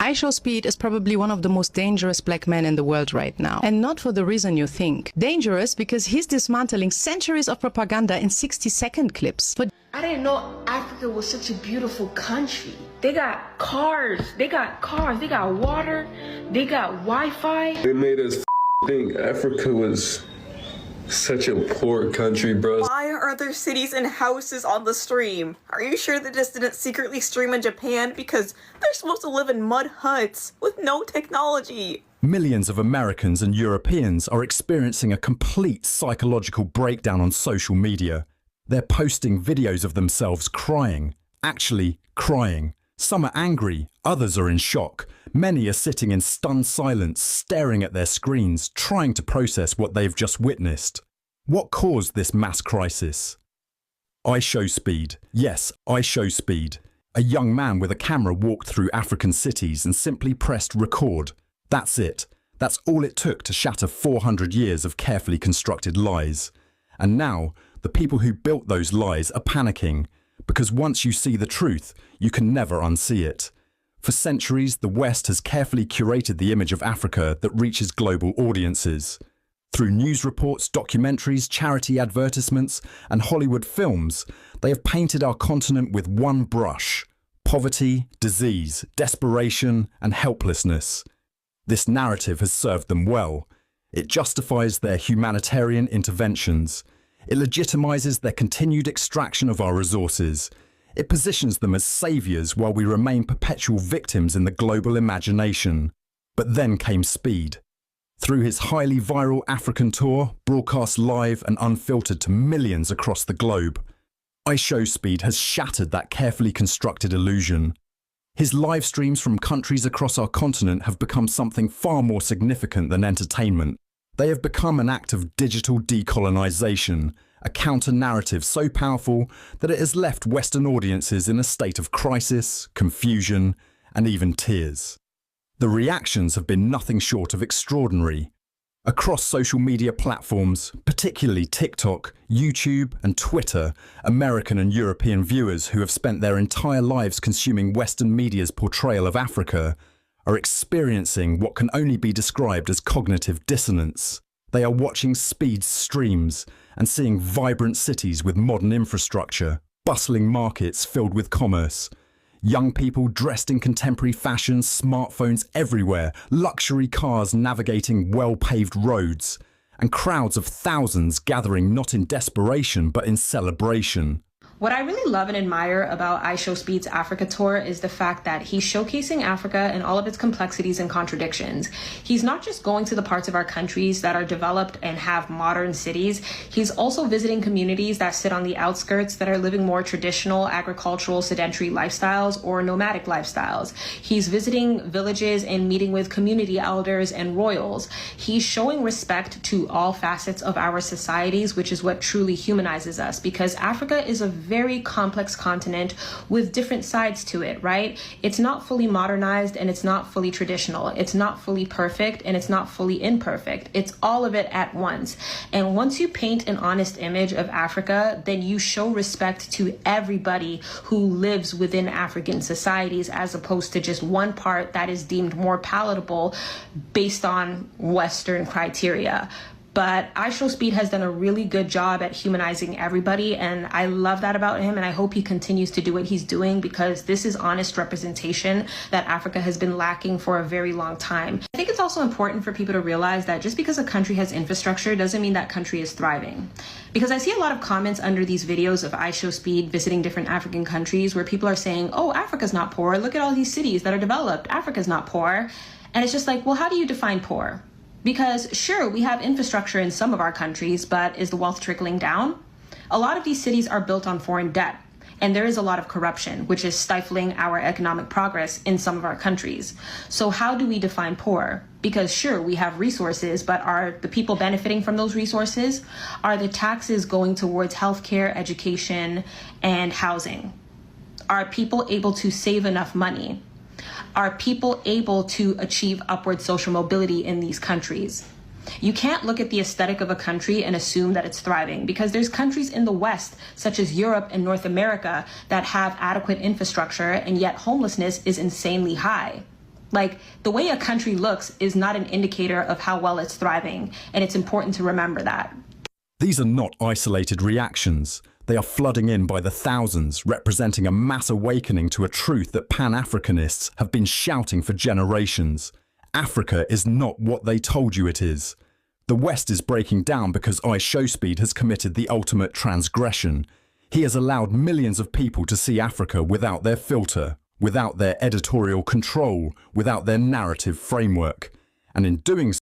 IShowspeed is probably one of the most dangerous black men in the world right now. And not for the reason you think. Dangerous because he's dismantling centuries of propaganda in 60-second clips. I didn't know Africa was such a beautiful country. They got cars, they got water, they got Wi-Fi. They made us think Africa was such a poor country, bro. Why are there cities and houses on the stream? Are you sure they just didn't secretly stream in Japan because they're supposed to live in mud huts with no technology? Millions of Americans and Europeans are experiencing a complete psychological breakdown on social media. They're posting videos of themselves crying, actually crying. Some are angry, others are in shock. Many are sitting in stunned silence, staring at their screens, trying to process what they've just witnessed. What caused this mass crisis? IShowspeed. Yes, IShowspeed. A young man with a camera walked through African cities and simply pressed record. That's it. That's all it took to shatter 400 years of carefully constructed lies. And now, the people who built those lies are panicking, because once you see the truth, you can never unsee it. For centuries, the West has carefully curated the image of Africa that reaches global audiences. Through news reports, documentaries, charity advertisements, and Hollywood films, they have painted our continent with one brush: poverty, disease, desperation, and helplessness. This narrative has served them well. It justifies their humanitarian interventions. It legitimizes their continued extraction of our resources. It positions them as saviors while we remain perpetual victims in the global imagination. But then came Speed. Through his highly viral African tour, broadcast live and unfiltered to millions across the globe, IShowspeed has shattered that carefully constructed illusion. His live streams from countries across our continent have become something far more significant than entertainment. They have become an act of digital decolonization, a counter-narrative so powerful that it has left Western audiences in a state of crisis, confusion, and even tears. The reactions have been nothing short of extraordinary. Across social media platforms, particularly TikTok, YouTube, and Twitter, American and European viewers who have spent their entire lives consuming Western media's portrayal of Africa are experiencing what can only be described as cognitive dissonance. They are watching Speed's streams and seeing vibrant cities with modern infrastructure, bustling markets filled with commerce, young people dressed in contemporary fashion, smartphones everywhere, luxury cars navigating well-paved roads, and crowds of thousands gathering not in desperation but in celebration. What I really love and admire about IShowspeed's Africa tour is the fact that he's showcasing Africa and all of its complexities and contradictions. He's not just going to the parts of our countries that are developed and have modern cities. He's also visiting communities that sit on the outskirts that are living more traditional agricultural sedentary lifestyles or nomadic lifestyles. He's visiting villages and meeting with community elders and royals. He's showing respect to all facets of our societies, which is what truly humanizes us, because Africa is a very complex continent with different sides to it, right? It's not fully modernized and it's not fully traditional. It's not fully perfect and it's not fully imperfect. It's all of it at once. And once you paint an honest image of Africa, then you show respect to everybody who lives within African societies, as opposed to just one part that is deemed more palatable based on Western criteria. But IShowspeed has done a really good job at humanizing everybody, and I love that about him, and I hope he continues to do what he's doing, because this is honest representation that Africa has been lacking for a very long time. I think it's also important for people to realize that just because a country has infrastructure doesn't mean that country is thriving. Because I see a lot of comments under these videos of IShowspeed visiting different African countries where people are saying, oh, Africa's not poor, look at all these cities that are developed, Africa's not poor. And it's just like, well, how do you define poor? Because sure, we have infrastructure in some of our countries, but is the wealth trickling down? A lot of these cities are built on foreign debt, and there is a lot of corruption, which is stifling our economic progress in some of our countries. So how do we define poor? Because sure, we have resources, but are the people benefiting from those resources? Are the taxes going towards healthcare, education, and housing? Are people able to save enough money? Are people able to achieve upward social mobility in these countries? You can't look at the aesthetic of a country and assume that it's thriving, because there's countries in the West, such as Europe and North America, that have adequate infrastructure, and yet homelessness is insanely high. Like, the way a country looks is not an indicator of how well it's thriving, and it's important to remember that. These are not isolated reactions. They are flooding in by the thousands, representing a mass awakening to a truth that Pan-Africanists have been shouting for generations. Africa is not what they told you it is. The West is breaking down because IShowspeed has committed the ultimate transgression. He has allowed millions of people to see Africa without their filter, without their editorial control, without their narrative framework. And in doing so,